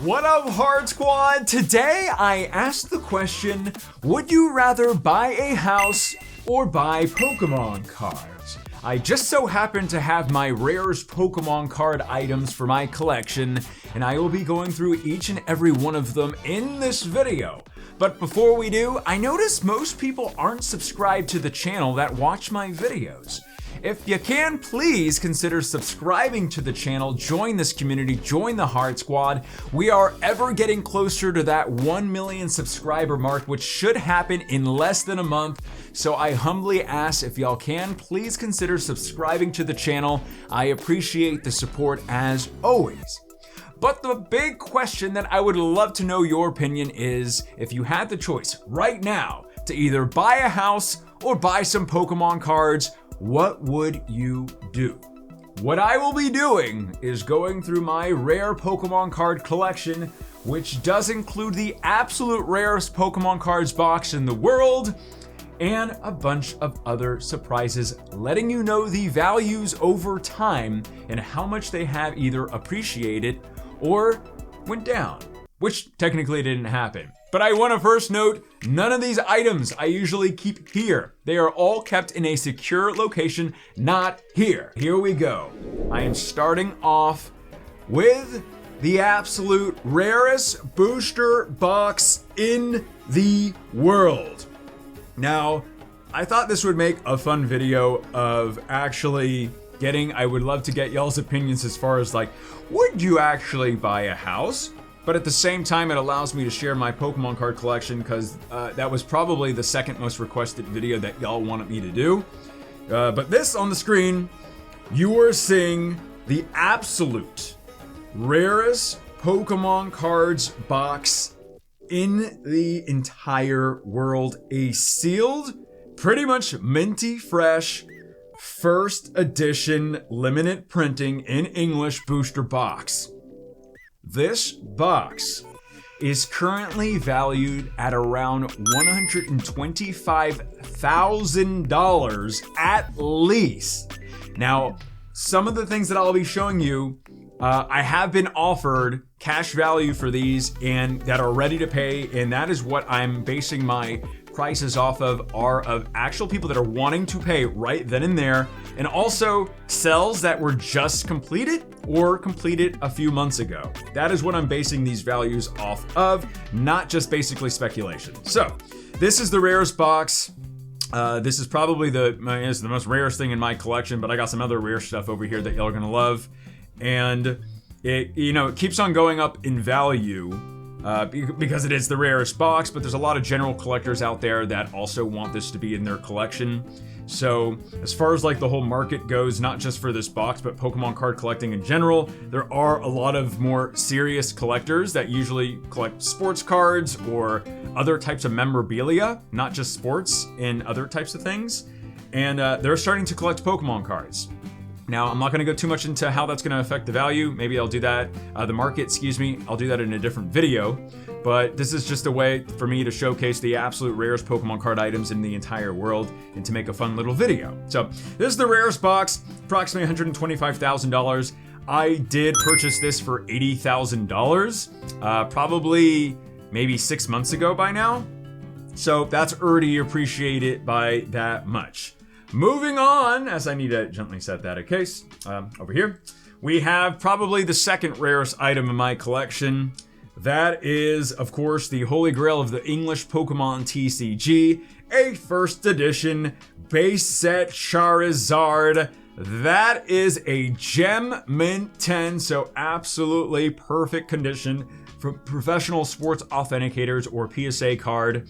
What up, Hard Squad? Today I asked the question, would you rather buy a house or buy Pokemon cards? I just so happen to have my rarest Pokemon card items for my collection, and I will be going through each and every one of them in this video. But before we do, I notice most people aren't subscribed to the channel that watch my videos. If you can, please consider subscribing to the channel, join this community, join the Hard Squad. We are ever getting closer to that 1 million subscriber mark, which should happen in less than a month. So I humbly ask, if y'all can, please consider subscribing to the channel. I appreciate the support as always. But the big question that I would love to know your opinion is, if you had the choice right now to either buy a house or buy some Pokemon cards, what would you do? What I will be doing is going through my rare Pokemon card collection, which does include the absolute rarest Pokemon cards box in the world, and a bunch of other surprises, letting you know the values over time and how much they have either appreciated or went down, which technically didn't happen. But I want to first note, none of these items I usually keep here. They are all kept in a secure location, not here. Here we go. I am starting off with the absolute rarest booster box in the world. Now, I thought this would make a fun video of actually I would love to get y'all's opinions as far as like, would you actually buy a house? But at the same time, it allows me to share my Pokemon card collection because that was probably the second most requested video that y'all wanted me to do. But this on the screen, you are seeing the absolute rarest Pokemon cards box in the entire world. A sealed, pretty much minty fresh, first edition limited printing in English booster box. This box is currently valued at around $125,000 at least. Now, some of the things that I'll be showing you, I have been offered cash value for these and that are ready to pay, and that is what I'm basing my prices off of, are of actual people that are wanting to pay right then and there, and also sales that were just completed or completed a few months ago. That is what I'm basing these values off of, not just basically speculation. So this is the rarest box. This is probably the most rarest thing in my collection, but I got some other rare stuff over here that y'all are gonna love. And it keeps on going up in value because it is the rarest box, but there's a lot of general collectors out there that also want this to be in their collection. So as far as like the whole market goes, not just for this box, but Pokemon card collecting in general, there are a lot of more serious collectors that usually collect sports cards or other types of memorabilia, not just sports and other types of things. And they're starting to collect Pokemon cards. Now, I'm not going to go too much into how that's going to affect the value. Maybe I'll do that, the market, I'll do that in a different video. But this is just a way for me to showcase the absolute rarest Pokemon card items in the entire world and to make a fun little video. So this is the rarest box, approximately $125,000. I did purchase this for $80,000, probably maybe 6 months ago by now. So that's already appreciated by that much. Moving on, as I need to gently set that in case, over here, we have probably the second rarest item in my collection. That is, of course, the Holy Grail of the English Pokemon TCG, a first edition base set Charizard. That is a Gem Mint 10, so absolutely perfect condition for professional sports authenticators or PSA card.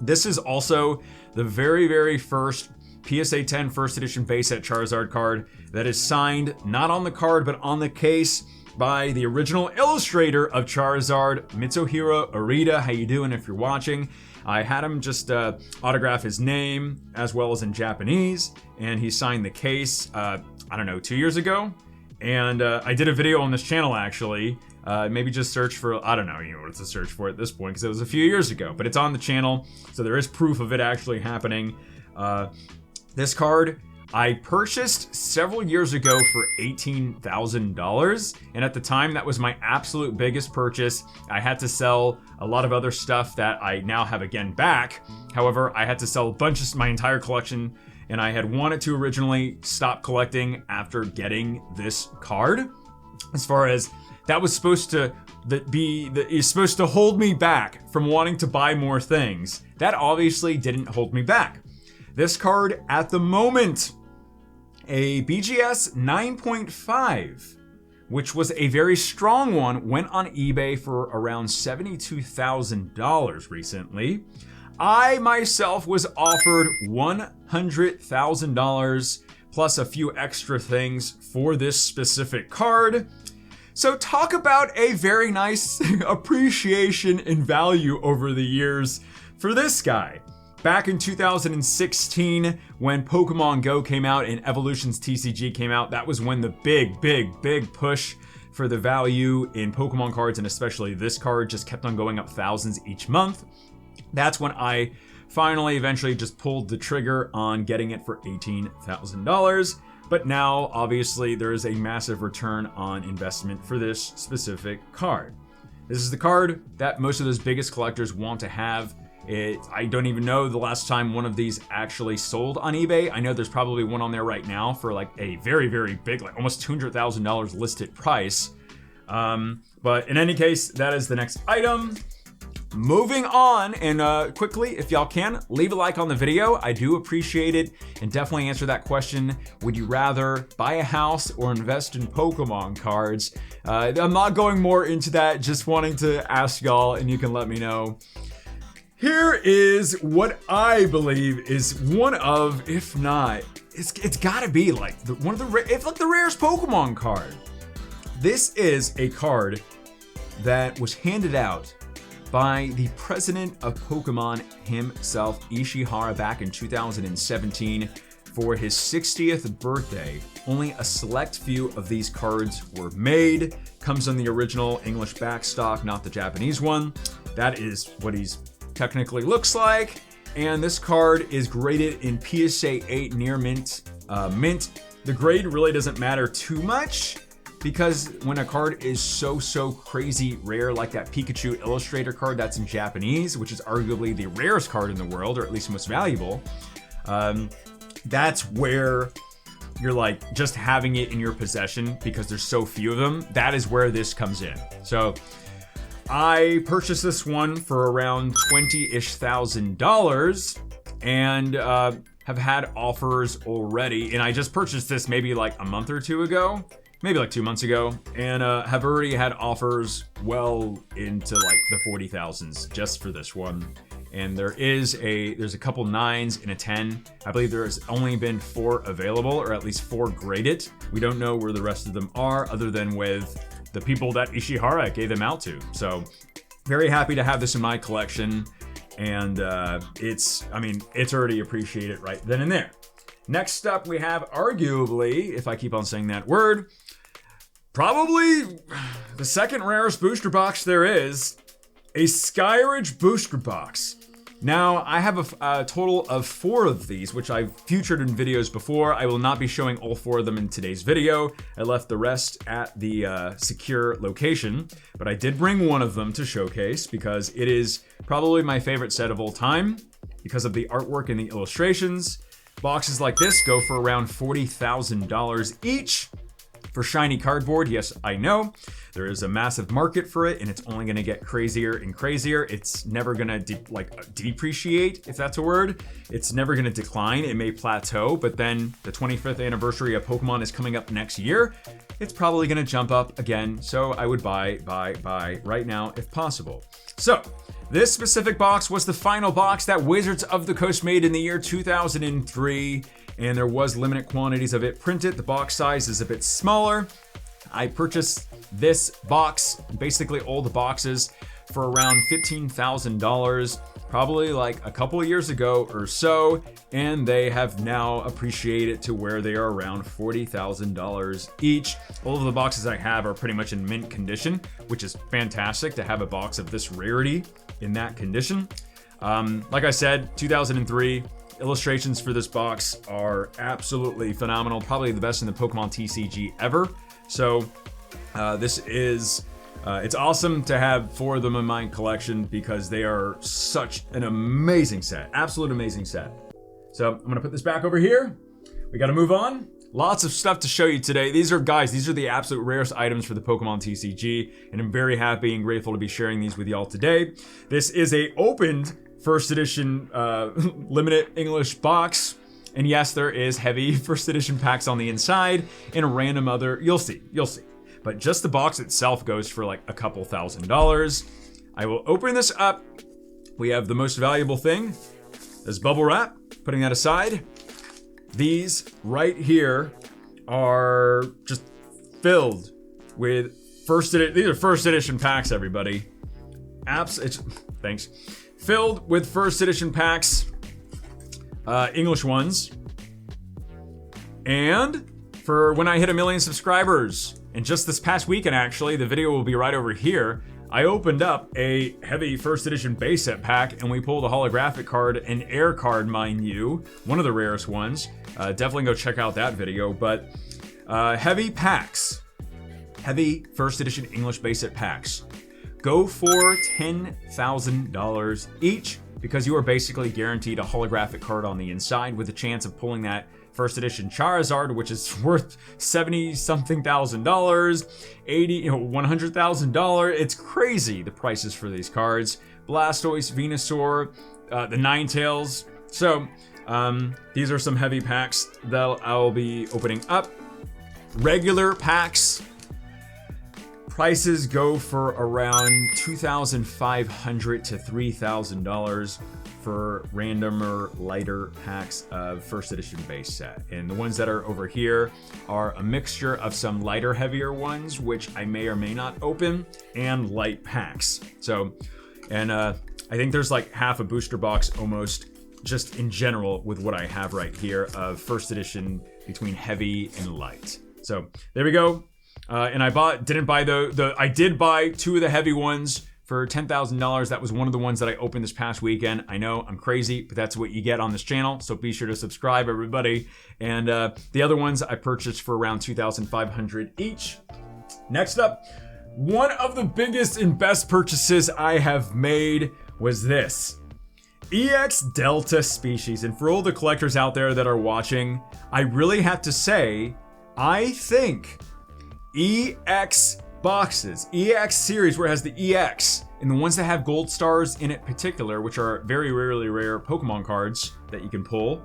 This is also the very, very first PSA 10 first edition base set Charizard card that is signed not on the card but on the case by the original illustrator of Charizard, Mitsuhiro Arita. How you doing if you're watching? I had him just autograph his name as well as in Japanese, and he signed the case, I don't know, 2 years ago. And I did a video on this channel actually. Maybe just search for, I don't know, what to search for at this point because it was a few years ago, but it's on the channel, so there is proof of it actually happening. This card, I purchased several years ago for $18,000, and at the time that was my absolute biggest purchase. I had to sell a lot of other stuff that I now have again back. However, I had to sell a bunch of my entire collection, and I had wanted to originally stop collecting after getting this card. As far as that was supposed to is supposed to hold me back from wanting to buy more things. That obviously didn't hold me back. This card at the moment, a BGS 9.5, which was a very strong one, went on eBay for around $72,000 recently. I myself was offered $100,000 plus a few extra things for this specific card. So talk about a very nice appreciation in value over the years for this guy. Back in 2016, when Pokemon Go came out and Evolutions TCG came out, that was when the big push for the value in Pokemon cards, and especially this card, just kept on going up thousands each month. That's when I finally eventually just pulled the trigger on getting it for $18,000. But now, obviously, there is a massive return on investment for this specific card. This is the card that most of those biggest collectors want to have. I don't even know the last time one of these actually sold on eBay. I know there's probably one on there right now for like a very big, like almost $200,000 listed price. But in any case, that is the next item. Moving on, and quickly, if y'all can, leave a like on the video. I do appreciate it, and definitely answer that question. Would you rather buy a house or invest in Pokemon cards? I'm not going more into that, just wanting to ask y'all, and you can let me know. Here is what I believe is one of, if not, it's gotta be like one of the rarest Pokemon card. This is a card that was handed out by the president of Pokemon himself, Ishihara, back in 2017 for his 60th birthday. Only a select few of these cards were made. Comes on the original English backstock, not the Japanese one. That is what he's technically looks like. And this card is graded in PSA 8 near mint. The grade really doesn't matter too much, because when a card is so crazy rare, like that Pikachu Illustrator card that's in Japanese, which is arguably the rarest card in the world, or at least most valuable, that's where you're like just having it in your possession because there's so few of them. That is where this comes in. So I purchased this one for around $20,000 and have had offers already. And I just purchased this maybe like a month or two ago. Maybe like 2 months ago, and have already had offers well into like the 40,000s just for this one. And there's a couple 9s and a 10. I believe there's only been 4 available, or at least 4 graded. We don't know where the rest of them are, other than with the people that Ishihara gave them out to. So very happy to have this in my collection, and it's already appreciated right then and there. Next up, we have arguably, if I keep on saying that word, probably the second rarest booster box there is, a Skyridge Booster Box. Now, I have a total of 4 of these, which I've featured in videos before. I will not be showing all 4 of them in today's video. I left the rest at the secure location, but I did bring one of them to showcase because it is probably my favorite set of all time because of the artwork and the illustrations. Boxes like this go for around $40,000 each. For shiny cardboard, yes, I know. There is a massive market for it, and it's only gonna get crazier and crazier. It's never gonna depreciate, if that's a word. It's never gonna decline. It may plateau, but then the 25th anniversary of Pokemon is coming up next year. It's probably gonna jump up again, so I would buy right now if possible. So, this specific box was the final box that Wizards of the Coast made in the year 2003, and there was limited quantities of it printed. The box size is a bit smaller. I purchased this box, basically all the boxes, for around $15,000, probably like a couple of years ago or so, and they have now appreciated to where they are around $40,000 each. All of the boxes I have are pretty much in mint condition, which is fantastic to have a box of this rarity in that condition. Like I said, 2003, illustrations for this box are absolutely phenomenal. Probably the best in the Pokemon TCG ever. So this is, it's awesome to have 4 of them in my collection because they are such an amazing set. Absolute amazing set. So I'm gonna put this back over here. We gotta move on. Lots of stuff to show you today. These are the absolute rarest items for the Pokemon TCG, and I'm very happy and grateful to be sharing these with y'all today. This is a opened first edition limited English box, and yes, there is heavy first edition packs on the inside and a random other, you'll see. But just the box itself goes for like a couple $1,000s. I will open this up. We have the most valuable thing, this bubble wrap, putting that aside. These right here are just filled with these are first edition packs, everybody. Thanks. Filled with first edition packs, English ones. And for when I hit 1 million subscribers, and just this past weekend actually, the video will be right over here, I opened up a heavy first edition base set pack and we pulled a holographic card, an air card, mind you, one of the rarest ones. Definitely go check out that video, but heavy packs, heavy first edition English base set packs go for $10,000 each because you are basically guaranteed a holographic card on the inside with a chance of pulling that first edition Charizard, which is worth $70-something thousand, $100,000. It's crazy the prices for these cards. Blastoise, Venusaur, the Ninetales. So these are some heavy packs that I'll be opening up. Regular packs, prices go for around $2,500 to $3,000 for randomer, lighter packs of first edition base set. And the ones that are over here are a mixture of some lighter, heavier ones, which I may or may not open, and light packs. So, and I think there's like half a booster box almost, just in general with what I have right here of first edition between heavy and light. So there we go. And I did buy 2 of the heavy ones for $10,000. That was one of the ones that I opened this past weekend. I know I'm crazy, but that's what you get on this channel. So be sure to subscribe, everybody. And the other ones I purchased for around $2,500 each. Next up, one of the biggest and best purchases I have made was this. EX Delta species. And for all the collectors out there that are watching, I really have to say, I think EX boxes, EX series where it has the EX, and the ones that have gold stars in it particular, which are very rarely rare Pokemon cards that you can pull,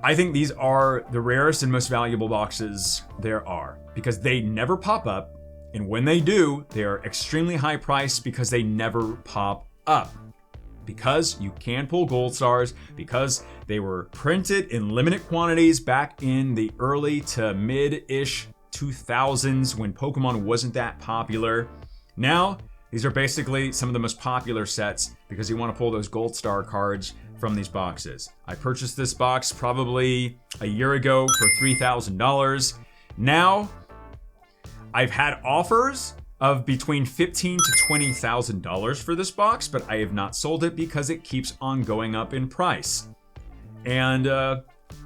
I think these are the rarest and most valuable boxes there are because they never pop up, and when they do, they are extremely high priced because they never pop up. Because you can pull gold stars, because they were printed in limited quantities back in the early to mid-ish 2000s when Pokemon wasn't that popular. Now, these are basically some of the most popular sets because you want to pull those gold star cards from these boxes. I purchased this box probably a year ago for $3,000. Now, I've had offers of between $15,000 to $20,000 for this box, but I have not sold it because it keeps on going up in price. And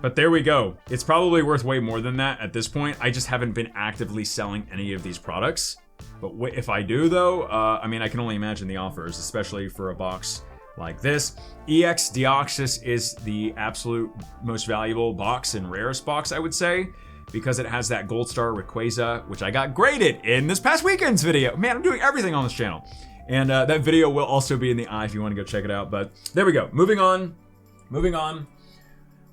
but there we go. It's probably worth way more than that at this point. I just haven't been actively selling any of these products. But if I do though, I mean, I can only imagine the offers, especially for a box like this. EX Deoxys is the absolute most valuable box and rarest box, I would say, because it has that gold star Rayquaza, which I got graded in this past weekend's video. Man, I'm doing everything on this channel. And that video will also be in the eye if you want to go check it out. But there we go. Moving on.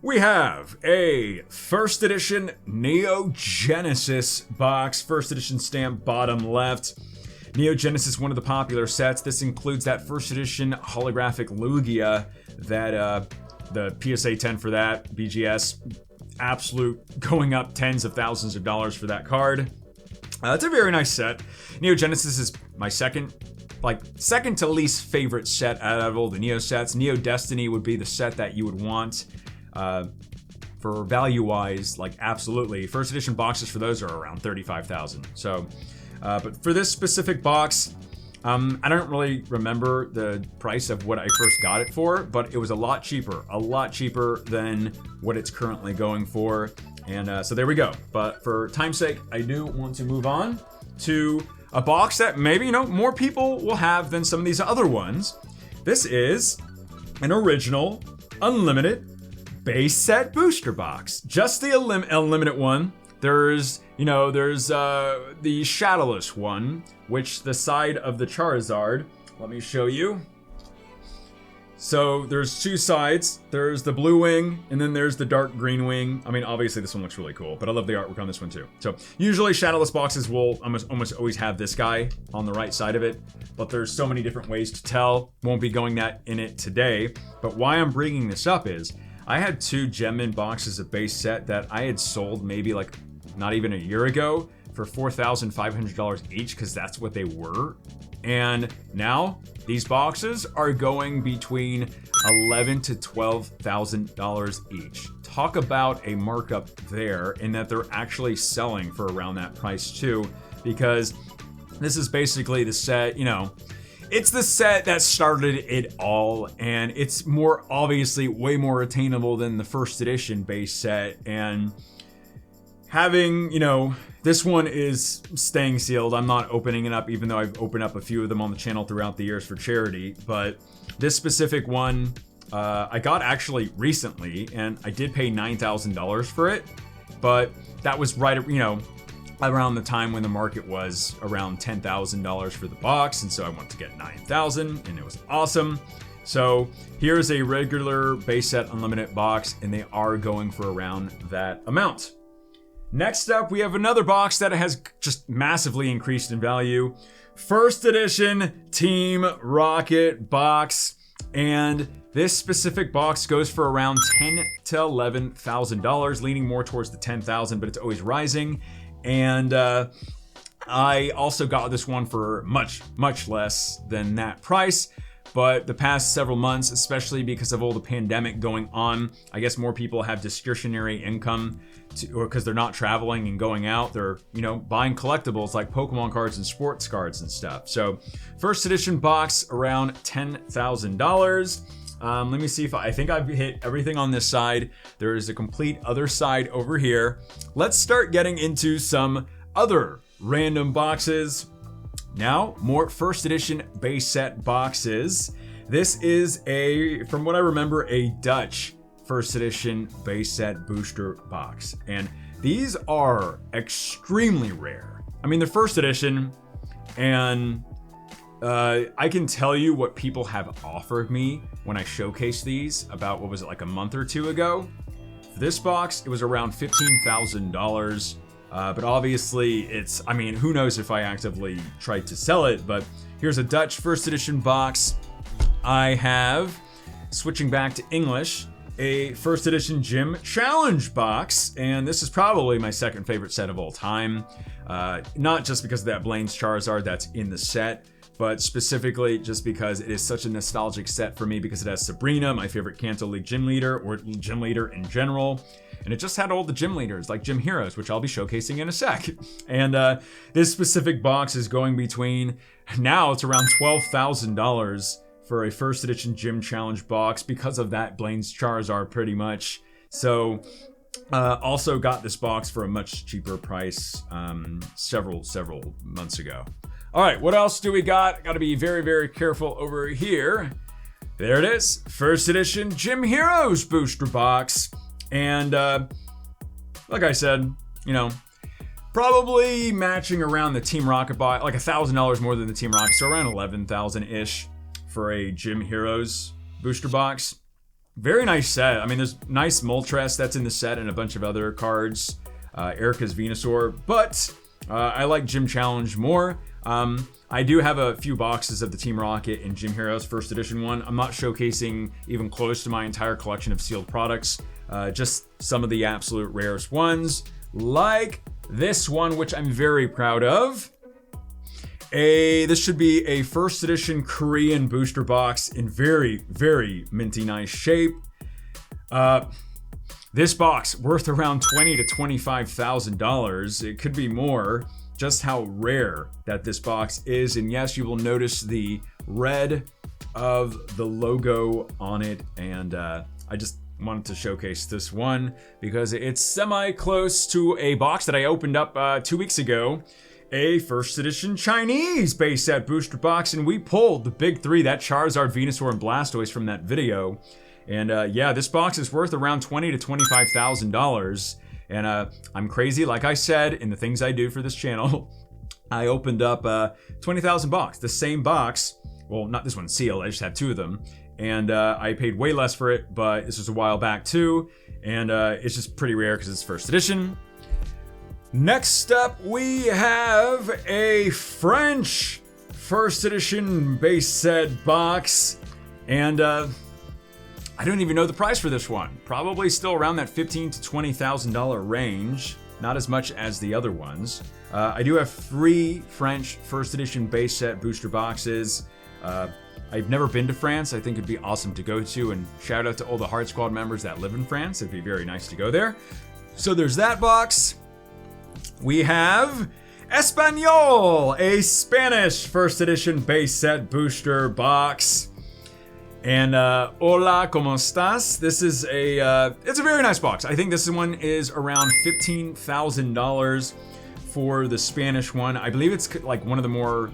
We have a first edition Neo Genesis box, first edition stamp bottom left. Neo Genesis, one of the popular sets. This includes that first edition holographic Lugia that the PSA 10 for that, BGS, absolute going up tens of thousands of dollars for that card. It's a very nice set. Neo Genesis is my second to least favorite set out of all the Neo sets. Neo Destiny would be the set that you would want. For value-wise, like absolutely. First edition boxes for those are around $35,000. So, but for this specific box, I don't really remember the price of what I first got it for, but it was a lot cheaper than what it's currently going for. And so there we go. But for time's sake, I do want to move on to a box that maybe, more people will have than some of these other ones. This is an original, unlimited base set booster box. Just the unlimited one. There's the shadowless one, which the side of the Charizard, let me show you. So there's two sides. There's the blue wing, and then there's the dark green wing. I mean, obviously this one looks really cool, but I love the artwork on this one too. So usually shadowless boxes will almost always have this guy on the right side of it, but there's so many different ways to tell. Won't be going that in it today, but why I'm bringing this up is I had 2 Gem-Min boxes of base set that I had sold maybe like not even a year ago for $4,500 each, because that's what they were. And now these boxes are going between $11,000 to $12,000 each. Talk about a markup there, in that they're actually selling for around that price too, because this is basically the set, it's the set that started it all, and it's more obviously way more attainable than the first edition base set. And having, this one is staying sealed. I'm not opening it up, even though I've opened up a few of them on the channel throughout the years for charity. But this specific one, I got actually recently, and I did pay $9,000 for it. But that was right, around the time when the market was around $10,000 for the box. And so I wanted to get $9,000, and it was awesome. So here's a regular base set unlimited box, and they are going for around that amount. Next up, we have another box that has just massively increased in value. First edition Team Rocket box. And this specific box goes for around $10,000 to $11,000, leaning more towards the $10,000, but it's always rising. And I also got this one for much, much less than that price. But the past several months, especially because of all the pandemic going on, I guess more people have discretionary income or because they're not traveling and going out. They're, buying collectibles like Pokemon cards and sports cards and stuff. So first edition box around $10,000. Let me see if I think I've hit everything on this side. There is a complete other side over here. Let's start getting into some other random boxes. Now, more first edition base set boxes. This is from what I remember, a Dutch first edition base set booster box. And these are extremely rare. I mean, they're first edition, and I can tell you what people have offered me when I showcased these about, what was it, like a month or two ago? For this box, it was around $15,000. But obviously who knows if I actively tried to sell it, but here's a Dutch first edition box. I have, switching back to English, a first edition Gym Challenge box, and this is probably my second favorite set of all time. Not just because of that Blaine's Charizard that's in the set, but specifically just because it is such a nostalgic set for me, because it has Sabrina, my favorite Kanto League gym leader, or gym leader in general. And it just had all the gym leaders, like Gym Heroes, which I'll be showcasing in a sec. And this specific box is going between, now it's around $12,000 for a first edition Gym Challenge box, because of that Blaine's Charizard pretty much. So also got this box for a much cheaper price several months ago. All right, what else do we got? Got to be very, very careful over here. There it is, first edition Gym Heroes booster box. And like I said, probably matching around the Team Rocket box, like $1,000 more than the Team Rocket, so around $11,000-ish for a Gym Heroes booster box. Very nice set. I mean, there's nice Moltres that's in the set and a bunch of other cards. Erica's Venusaur, but I like Gym Challenge more. I do have a few boxes of the Team Rocket and Gym Heroes first edition one. I'm not showcasing even close to my entire collection of sealed products. Just some of the absolute rarest ones, like this one, which I'm very proud of. This should be a first edition Korean booster box in very, very minty nice shape. This box worth around $20,000 to $25,000. It could be more. just how rare that this box is. And yes, you will notice the red of the logo on it. And I just wanted to showcase this one because it's semi-close to a box that I opened up 2 weeks ago. A first edition Chinese base set booster box, and we pulled the big three, that Charizard, Venusaur, and Blastoise from that video. And yeah, this box is worth around $20,000 to $25,000. And I'm crazy, like I said, in the things I do for this channel. I opened up 20,000 box, the same box. Well, not this one sealed, I just have 2 of them. And I paid way less for it, but this was a while back too. And it's just pretty rare because it's first edition. Next up, we have a French first edition base set box. And I don't even know the price for this one. Probably still around that $15,000 to $20,000 range. Not as much as the other ones. I do have 3 French first edition base set booster boxes. I've never been to France. I think it'd be awesome to go to, and shout out to all the Heart Squad members that live in France. It'd be very nice to go there. So there's that box. We have Espanol, a Spanish first edition base set booster box. And hola, ¿cómo estás? This is it's a very nice box. I think this one is around $15,000 for the Spanish one. I believe it's like one of the more,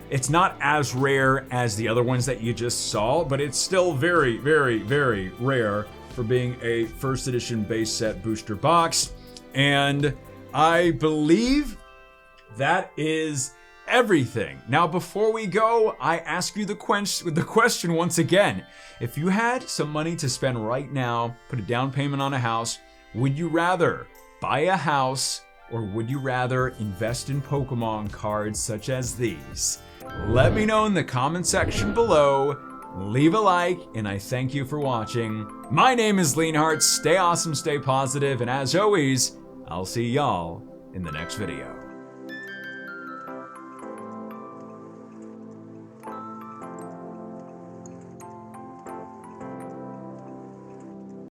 it's not as rare as the other ones that you just saw, but it's still very, very, very rare for being a first edition base set booster box. And I believe that is everything. Now, before we go, I ask you the question once again. If you had some money to spend right now, put a down payment on a house, would you rather buy a house or would you rather invest in Pokemon cards such as these? Let me know in the comment section below. Leave a like, and I thank you for watching. My name is Leonhart. Stay awesome, stay positive, and as always, I'll see y'all in the next video.